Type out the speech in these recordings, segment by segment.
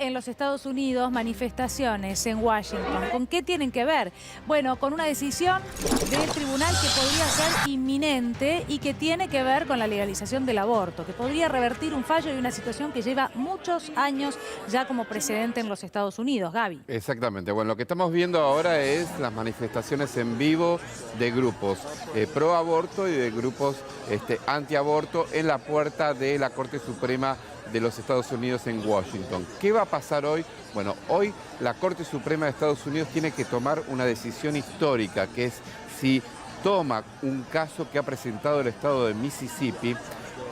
en los Estados Unidos manifestaciones en Washington. ¿Con qué tienen que ver? Bueno, con una decisión del tribunal que podría ser inminente y que tiene que ver con la legalización del aborto, que podría revertir un fallo y una situación que lleva muchos años ya como precedente en los Estados Unidos. Gaby. Exactamente. Bueno, lo que estamos viendo ahora es las manifestaciones en vivo de grupos pro aborto y de grupos antiaborto en la puerta de la Corte Suprema de los Estados Unidos en Washington. ¿Qué va a pasar hoy? Bueno, hoy la Corte Suprema de Estados Unidos tiene que tomar una decisión histórica, que es si toma un caso que ha presentado el estado de Mississippi,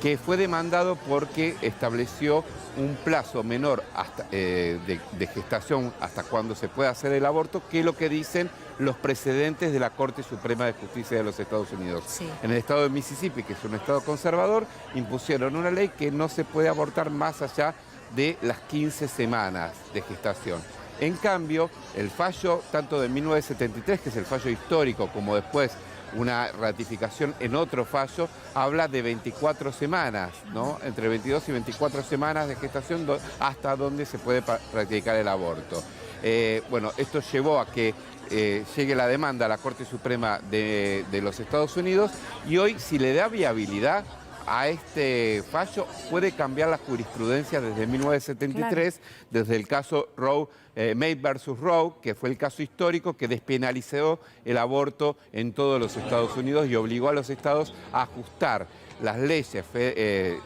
que fue demandado porque estableció un plazo menor hasta, de gestación hasta cuando se puede hacer el aborto, que es lo que dicen los precedentes de la Corte Suprema de Justicia de los Estados Unidos. Sí. En el estado de Mississippi, que es un estado conservador, impusieron una ley que no se puede abortar más allá de las 15 semanas de gestación. En cambio, el fallo tanto de 1973, que es el fallo histórico, como después una ratificación en otro fallo, habla de 24 semanas, ¿no? Entre 22 y 24 semanas de gestación hasta donde se puede practicar el aborto. Bueno, esto llevó a que llegue la demanda a la Corte Suprema de los Estados Unidos y hoy, si le da viabilidad a este fallo, puede cambiar la jurisprudencia desde 1973, claro, desde el caso Roe, Made versus Roe, que fue el caso histórico que despenalizó el aborto en todos los Estados Unidos y obligó a los estados a ajustar las leyes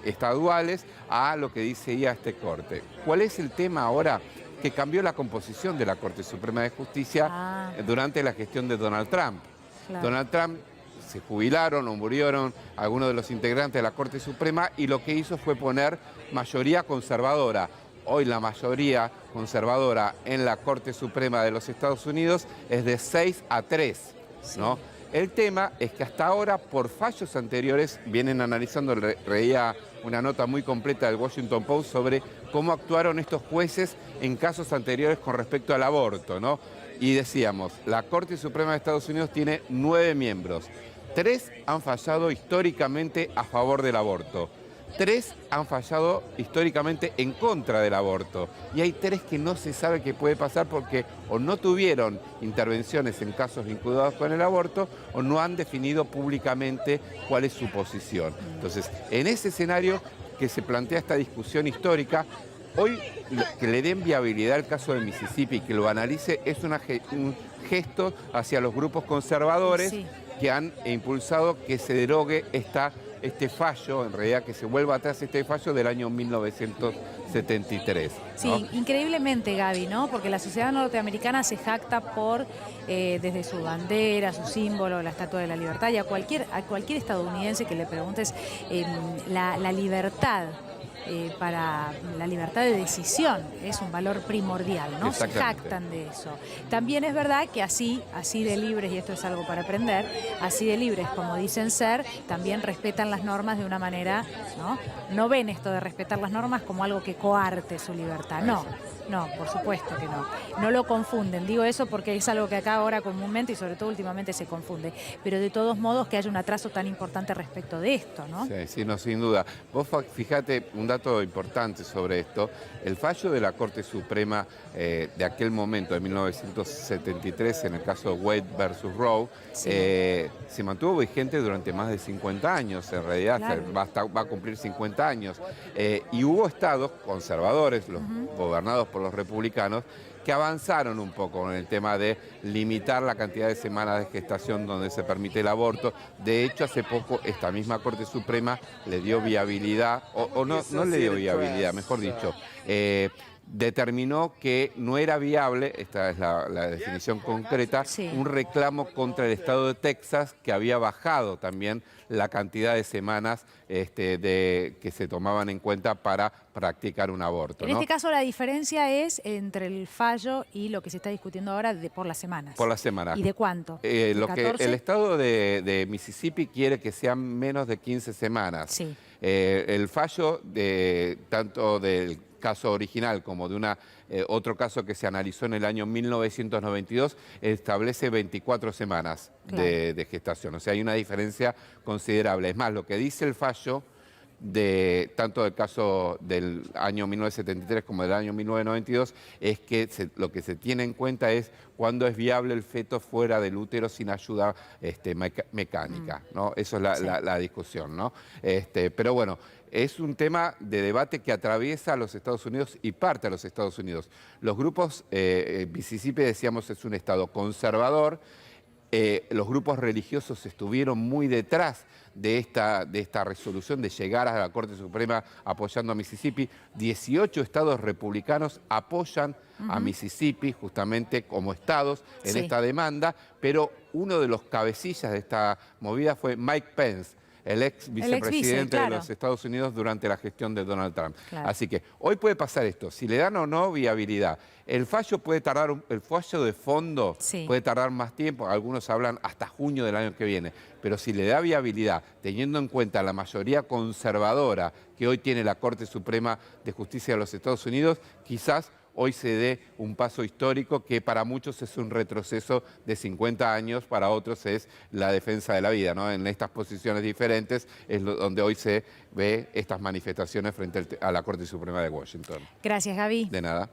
estaduales a lo que decía esta Corte. ¿Cuál es el tema ahora? Que cambió la composición de la Corte Suprema de Justicia durante la gestión de Donald Trump. Claro. Donald Trump se jubilaron o murieron algunos de los integrantes de la Corte Suprema y lo que hizo fue poner mayoría conservadora. Hoy la mayoría conservadora en la Corte Suprema de los Estados Unidos es de 6-3, ¿no? Sí. El tema es que hasta ahora, por fallos anteriores, vienen analizando, leía una nota muy completa del Washington Post sobre cómo actuaron estos jueces en casos anteriores con respecto al aborto, ¿no? Y decíamos, la Corte Suprema de Estados Unidos tiene 9 miembros. 3 han fallado históricamente a favor del aborto. 3 han fallado históricamente en contra del aborto. Y hay 3 que no se sabe qué puede pasar porque o no tuvieron intervenciones en casos vinculados con el aborto o no han definido públicamente cuál es su posición. Entonces, en ese escenario que se plantea esta discusión histórica, hoy que le den viabilidad al caso de Mississippi, que lo analice, es un gesto hacia los grupos conservadores, sí, que han impulsado que se derogue este fallo, en realidad que se vuelva atrás este fallo del año 1973. ¿No? Sí, increíblemente, Gaby, ¿no? Porque la sociedad norteamericana se jacta por, desde su bandera, su símbolo, la Estatua de la Libertad, y a cualquier estadounidense que le preguntes la libertad. Para la libertad de decisión es un valor primordial, ¿no? Se jactan de eso. También es verdad que así de libres, y esto es algo para aprender, así de libres como dicen ser, también respetan las normas de una manera, ¿no? No ven esto de respetar las normas como algo que coarte su libertad, no. No, por supuesto que no. No lo confunden. Digo eso porque es algo que acá ahora comúnmente y sobre todo últimamente se confunde. Pero de todos modos que haya un atraso tan importante respecto de esto, ¿no? Sí, sí, no, sin duda. Vos fíjate un dato importante sobre esto. El fallo de la Corte Suprema de aquel momento, de 1973, en el caso de Wade versus Roe, sí, se mantuvo vigente durante más de 50 años. En realidad, claro, va a cumplir 50 años. Y hubo estados conservadores, los gobernados por los republicanos, que avanzaron un poco en el tema de limitar la cantidad de semanas de gestación donde se permite el aborto. De hecho, hace poco esta misma Corte Suprema le dio viabilidad, o no le dio viabilidad, mejor dicho, determinó que no era viable, esta es la definición concreta, sí, un reclamo contra el estado de Texas que había bajado también la cantidad de semanas que se tomaban en cuenta para practicar un aborto. En este caso la diferencia es entre el fallo y lo que se está discutiendo ahora por las semanas. Por las semanas. ¿Y de cuánto? Lo que el estado de Mississippi quiere que sean menos de 15 semanas. Sí. El fallo tanto del caso original como de otro caso que se analizó en el año 1992 establece 24 semanas, claro, de gestación. O sea, hay una diferencia considerable. Es más, lo que dice el fallo tanto del caso del año 1973 como del año 1992, es que lo que se tiene en cuenta es cuándo es viable el feto fuera del útero sin ayuda mecánica, ¿no? Eso es la discusión, ¿no? Pero bueno, es un tema de debate que atraviesa a los Estados Unidos y parte a los Estados Unidos. Los grupos, Mississippi, decíamos, es un estado conservador. Los grupos religiosos estuvieron muy detrás de esta resolución de llegar a la Corte Suprema apoyando a Mississippi. 18 estados republicanos apoyan a Mississippi justamente como estados en esta demanda, pero uno de los cabecillas de esta movida fue Mike Pence, el ex vicepresidente de los Estados Unidos durante la gestión de Donald Trump. Claro. Así que hoy puede pasar esto, si le dan o no viabilidad. El fallo puede tardar, el fallo de fondo puede tardar más tiempo, algunos hablan hasta junio del año que viene, pero si le da viabilidad, teniendo en cuenta la mayoría conservadora que hoy tiene la Corte Suprema de Justicia de los Estados Unidos, quizás hoy se dé un paso histórico que para muchos es un retroceso de 50 años, para otros es la defensa de la vida, ¿no? En estas posiciones diferentes es donde hoy se ve estas manifestaciones frente a la Corte Suprema de Washington. Gracias, Gaby. De nada.